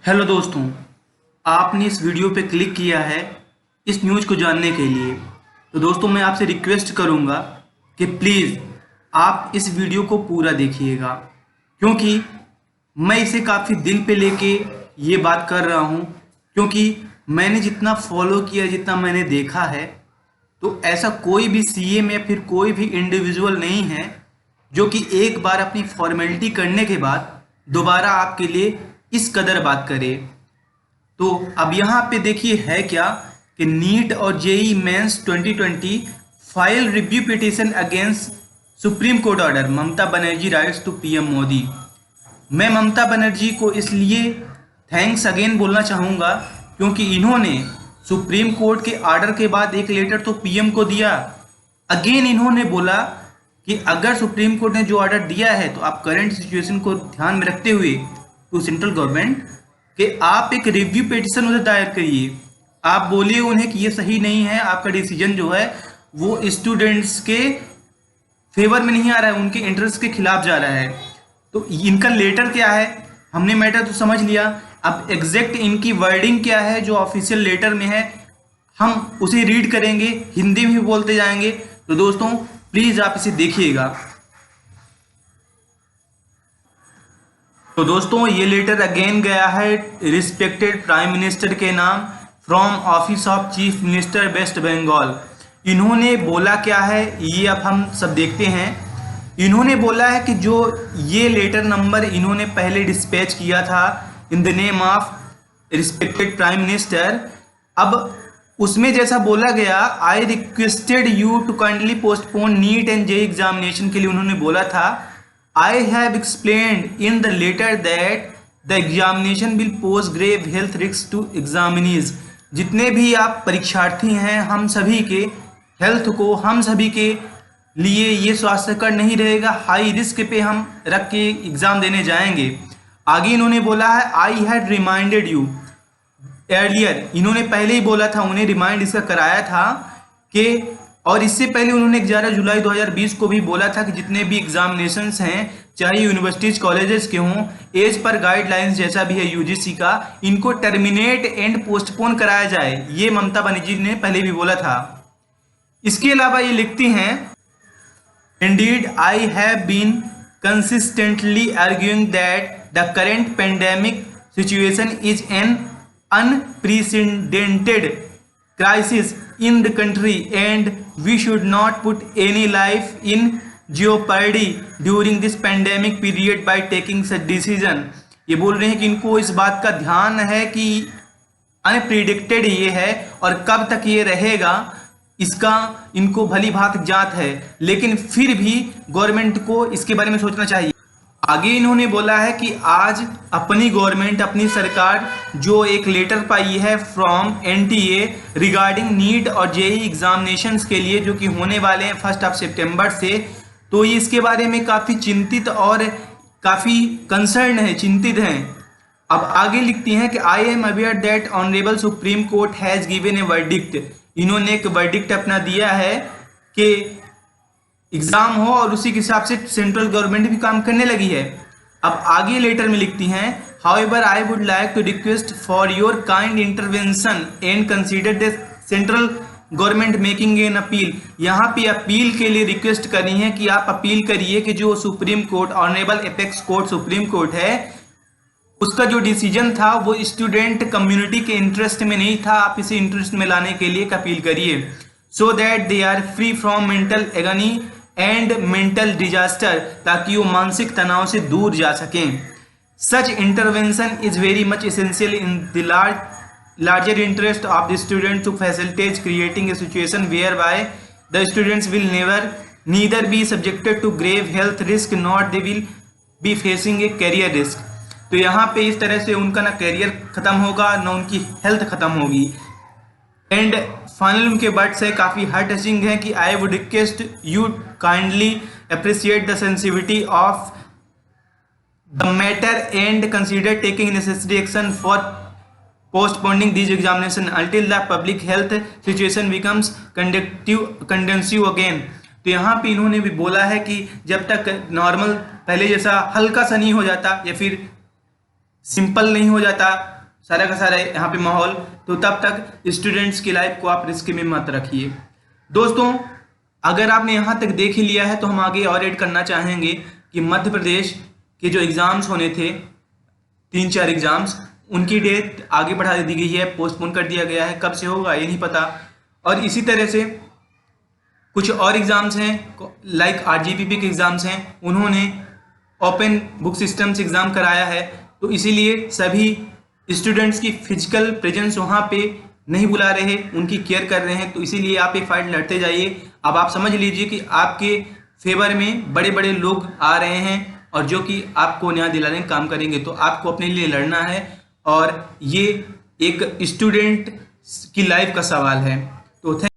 Hello दोस्तों, आपने इस वीडियो पे क्लिक किया है इस न्यूज़ को जानने के लिए। तो दोस्तों, मैं आपसे रिक्वेस्ट करूंगा कि प्लीज़ आप इस वीडियो को पूरा देखिएगा, क्योंकि मैं इसे काफ़ी दिल पे लेके ये बात कर रहा हूँ। क्योंकि मैंने जितना फॉलो किया, जितना मैंने देखा है, तो ऐसा कोई भी सीएम या फिर कोई भी इंडिविजुअल नहीं है जो कि एक बार अपनी फॉर्मेलिटी करने के बाद दोबारा आपके लिए इस कदर बात करे। तो अब यहाँ पे देखिए है क्या कि नीट और JEE mains 2020 file review petition against supreme court order, Mamata Banerjee writes to PM Modi. मैं ममता बनर्जी को इसलिए थैंक्स अगेन बोलना चाहूँगा क्योंकि इन्होंने सुप्रीम कोर्ट के ऑर्डर के बाद एक लेटर तो पीएम को दिया। अगेन इन्होंने बोला कि अगर सुप्रीम कोर्ट ने जो ऑर्डर दिया है तो आप करंट सिचुएशन को ध्यान में रखते हुए टू सेंट्रल गवर्नमेंट कि आप एक रिव्यू पिटीशन उधर दायर करिए। आप बोलिए उन्हें कि ये सही नहीं है, आपका डिसीजन जो है वो स्टूडेंट्स के फेवर में नहीं आ रहा है, उनके इंटरेस्ट के खिलाफ जा रहा है। तो इनका लेटर क्या है, हमने मैटर तो समझ लिया। अब एग्जैक्ट इनकी वर्डिंग क्या है जो ऑफिशियल लेटर में है, हम उसे रीड करेंगे, हिंदी में भी बोलते जाएंगे। तो दोस्तों प्लीज आप इसे देखिएगा। तो दोस्तों ये लेटर अगेन गया है रिस्पेक्टेड प्राइम मिनिस्टर के नाम from office of chief minister West Bengal. इन्होंने बोला क्या है ये अब हम सब देखते हैं। इन्होंने बोला है कि जो ये लेटर नंबर इन्होंने पहले डिस्पैच किया था in the name of respected prime minister, अब उसमें जैसा बोला गया I requested you to kindly postpone NEET and JEE examination के लिए उन्होंने बोला था I have explained in the letter that the examination will pose grave health risks to examinees। जितने भी आप परीक्षार्थी हैं, हम सभी के हेल्थ को, हम सभी के लिए ये स्वास्थ्यकर नहीं रहेगा, हाई रिस्क पे हम रख के एग्जाम देने जाएंगे। आगे इन्होंने बोला है I had reminded you earlier, इन्होंने पहले ही बोला था, उन्हें रिमाइंड इसका कराया था कि, और इससे पहले उन्होंने 11 जुलाई 2020 को भी बोला था कि जितने भी एग्जामिनेशंस हैं, चाहे यूनिवर्सिटीज कॉलेजेस के हों, एज पर गाइडलाइंस जैसा भी है यूजीसी का, इनको टर्मिनेट एंड पोस्टपोन कराया जाए। ये ममता बनर्जी ने पहले भी बोला था। इसके अलावा ये लिखती हैं indeed I have been consistently arguing that the current pandemic situation is an unprecedented crisis in the country and we should not put any life in jeopardy during this pandemic period by taking such decision। ये बोल रहे हैं कि इनको इस बात का ध्यान है कि अनप्रिडिक्टेड ये है और कब तक ये रहेगा इसका इनको भली भांति ज्ञात है, लेकिन फिर भी गवर्नमेंट को इसके बारे में सोचना चाहिए। आगे इन्होंने बोला है कि आज अपनी गवर्नमेंट, अपनी सरकार जो एक लेटर पाई है फ्रॉम एनटीए रिगार्डिंग नीट और जेई एग्जामिनेशंस के लिए जो कि होने वाले हैं 1 सितंबर से, तो ये इसके बारे में काफ़ी चिंतित और काफ़ी कंसर्न है, चिंतित हैं। अब आगे लिखती हैं कि I am aware that honourable supreme court has given A verdict. इन्होंने एक वर्डिक्ट अपना दिया है कि एग्जाम हो और उसी के हिसाब से सेंट्रल गवर्नमेंट भी काम करने लगी है। अब आगे लेटर में लिखती हैं however I would like to request for your kind intervention and consider the central government making an appeal. यहाँ पे अपील के लिए रिक्वेस्ट करनी है कि आप अपील करिए कि जो supreme court, honourable apex court supreme court है, उसका जो डिसीजन था वो स्टूडेंट कम्युनिटी के इंटरेस्ट में नहीं था, आप इसे इंटरेस्ट में लाने के लिए अपील करिए so that they are free from mental agony and mental disaster, ताकि वो मानसिक तनाव से दूर जा सकें। Such intervention is very much essential in the larger interest of the student to facilitate creating a situation whereby the students will neither be subjected to grave health risk not they will be facing a career risk. तो यहाँ पे इस तरह से उनका ना career खत्म होगा ना उनकी हेल्थ खत्म होगी। एंड फाइनल उनके वर्ड्स है काफ़ी हार्ट टचिंग है कि I would request you kindly appreciate the sensitivity of the matter and consider taking necessary action for postponing this examination until the public health situation becomes conducive again. तो यहाँ पे इन्होंने भी बोला है कि जब तक नॉर्मल पहले जैसा हल्का सा नहीं हो जाता या फिर सिंपल नहीं हो जाता, सारा का सारा यहाँ पे माहौल, तो तब तक स्टूडेंट्स की लाइफ को आप रिस्क में मत रखिए। दोस्तों, अगर आपने यहाँ तक देख ही लिया है तो हम आगे और ऐड करना चाहेंगे कि मध्य प्रदेश के जो एग्ज़ाम्स होने थे 3-4 एग्ज़ाम्स, उनकी डेट आगे बढ़ा दी गई है, पोस्टपोन कर दिया गया है। कब से होगा ये नहीं पता। और इसी तरह से कुछ और एग्ज़ाम्स हैं लाइक आरजीपीपी के एग्ज़ाम्स हैं, उन्होंने ओपन बुक सिस्टम से एग्ज़ाम कराया है, तो इसीलिए सभी स्टूडेंट्स की फिजिकल प्रेजेंस वहाँ पे नहीं बुला रहे, उनकी केयर कर रहे हैं। तो इसीलिए आप ये फाइट लड़ते जाइए। अब आप समझ लीजिए कि आपके फेवर में बड़े बड़े लोग आ रहे हैं और जो कि आपको न्याय दिलाने का काम करेंगे, तो आपको अपने लिए लड़ना है और ये एक स्टूडेंट की लाइफ का सवाल है। तो